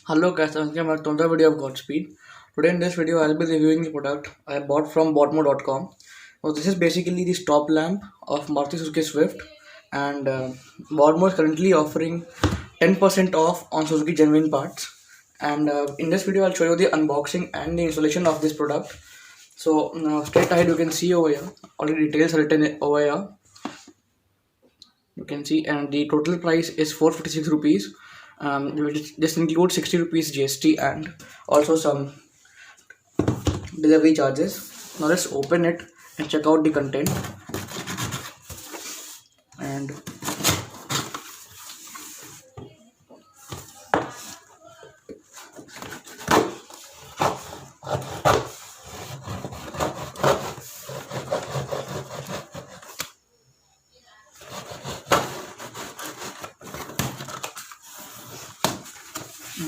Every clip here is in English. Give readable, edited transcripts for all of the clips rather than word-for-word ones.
Hello guys, I'm back to another video of GotSpeed. Today in this video I'll be reviewing the product I bought from Boodmo.com. So this is basically the stop lamp of Maruti Swift, and Boodmo is currently offering 10% off on Suzuki genuine parts. And in this video I'll show you the unboxing and the installation of this product. So straight ahead you can see over here, all the details are written over here. You can see, and the total price is 456 rupees. This includes 60 rupees GST and also some delivery charges. Now let's open it and check out the content. And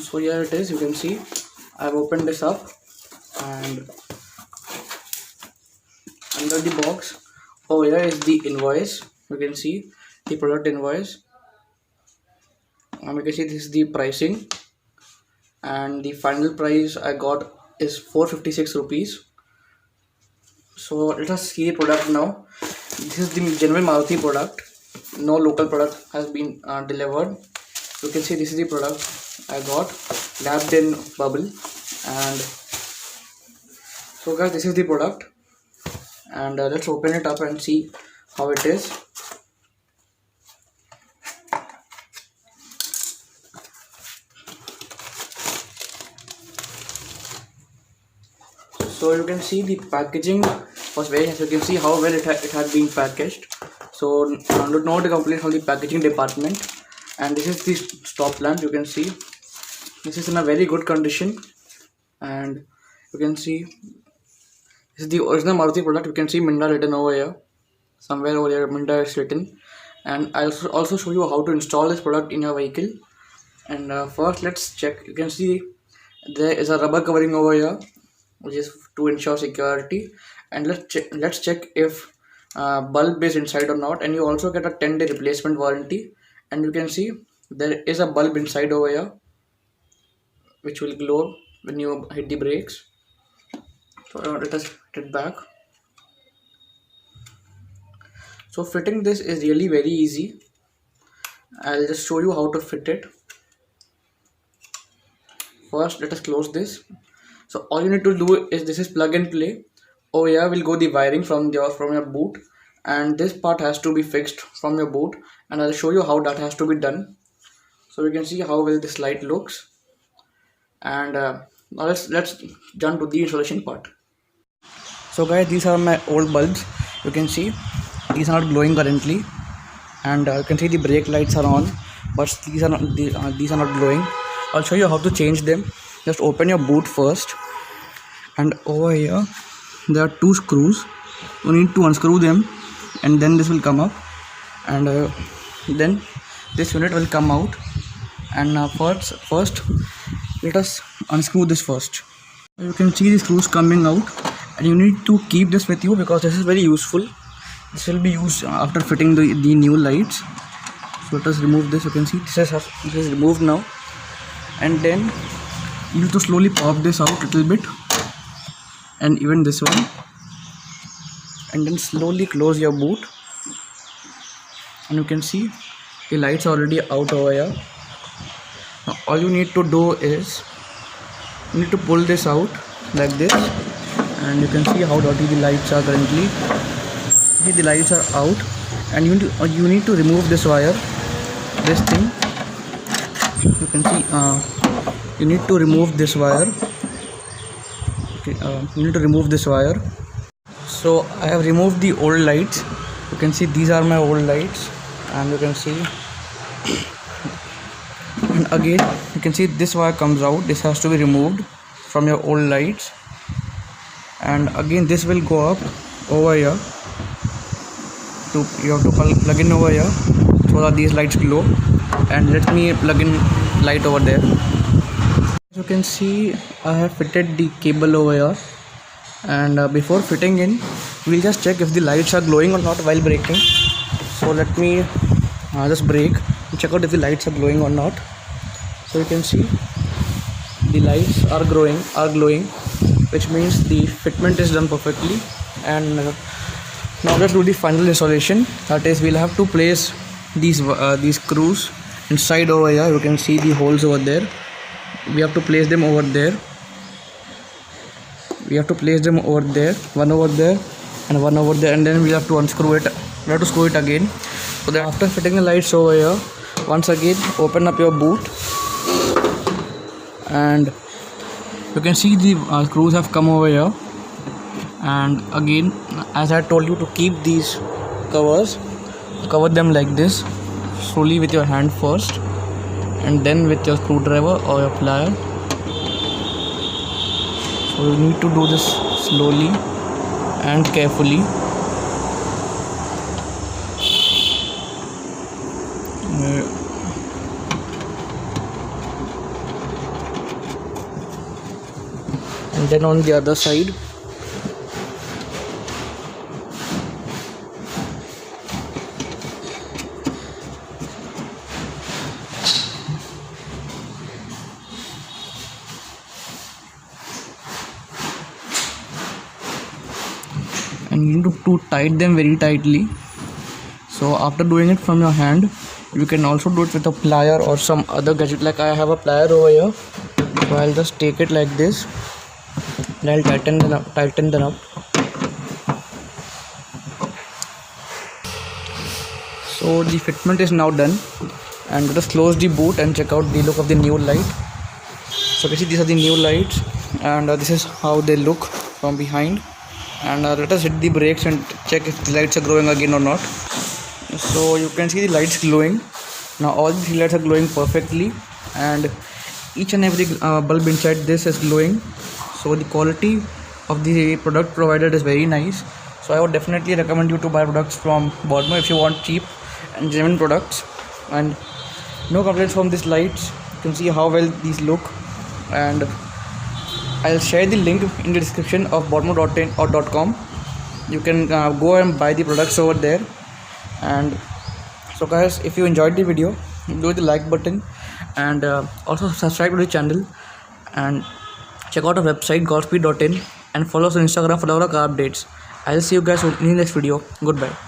so here it is. You can see I've opened this up, and under the box over here is the invoice. You can see the product invoice. You can see this is the pricing, and the final price I got is 456 rupees. So let us see the product now. This is the genuine Maruti product. No local product has been delivered. You can see this is the product I got, wrapped in bubble. And so guys, this is the product, and let's open it up and see how it is. So you can see the packaging was very nice. You can see how well it had been packaged. So not to complain from the packaging department. And this is the stop lamp. You can see this is in a very good condition, and you can see this is the original Maruti product. You can see Minda written over here, somewhere over here Minda is written. And I'll also show you how to install this product in your vehicle. And first let's check. You can see there is a rubber covering over here, which is to ensure security. And let's check if bulb is inside or not. And you also get a 10-day replacement warranty. And you can see there is a bulb inside over here, which will glow when you hit the brakes. So let us put it back. So fitting this is really very easy. I'll just show you how to fit it. First let us close this. So all you need to do is, this is plug and play. Over here will go the wiring from your boot, and this part has to be fixed from your boot, and I'll show you how that has to be done. So you can see how well this light looks. And now let's jump to the installation part. So guys, these are my old bulbs. You can see these are not glowing currently, and you can see the brake lights are on, but these are not glowing. I'll show you how to change them. Just open your boot first, and over here there are two screws. You need to unscrew them, and then this will come up, and then this unit will come out. And first let us unscrew this first. You can see the screws coming out, and you need to keep this with you because this is very useful. This will be used after fitting the new lights. So let us remove this. You can see this is removed now, and then you need to slowly pop this out a little bit, and even this one, and then slowly close your boot. And you can see the lights are already out over here. Now all you need to do is, you need to pull this out like this, and you can see how dirty the lights are currently. See, the lights are out, and you need to remove this wire, this thing. You can see you need to remove this wire. Okay, you need to remove this wire. So I have removed the old lights. You can see these are my old lights, and you can see, and again you can see this wire comes out. This has to be removed from your old lights, and again this will go up over here. You have to plug in over here so that these lights glow. And let me plug in light over there. You can see I have fitted the cable over here, and before fitting in, we'll just check if the lights are glowing or not while braking. So let me just brake and check out if the lights are glowing or not. So you can see the lights are glowing, which means the fitment is done perfectly. And now let's do the final installation. That is, we'll have to place these screws inside over here. You can see the holes over there. We have to place them over there. One over there and one over there, and then we have to unscrew it. We have to screw it again. So that after fitting the lights over here, once again open up your boot, and you can see the screws have come over here. And again, as I told you to keep these covers, cover them like this, slowly with your hand first, and then with your screwdriver or your plier. So you need to do this slowly and carefully. And then on the other side. And you need to tight them very tightly. So after doing it from your hand, you can also do it with a plier or some other gadget. Like I have a plier over here, so I'll just take it like this and I'll tighten them up. So the fitment is now done, and let us close the boot and check out the look of the new light. So you can see these are the new lights, and this is how they look from behind. And let us hit the brakes and check if the lights are glowing again or not. So you can see the lights glowing. Now all the lights are glowing perfectly, and each and every bulb inside this is glowing. So the quality of the product provided is very nice. So I would definitely recommend you to buy products from Boodmo if you want cheap and genuine products. And no complaints from these lights. You can see how well these look, and I'll share the link in the description of boodmo.in or .com. You can go and buy the products over there. And so guys, if you enjoyed the video, do the like button, and also subscribe to the channel, and check out our website GotSpeed.in, and follow us on Instagram for all our car updates. I'll see you guys in the next video. Goodbye.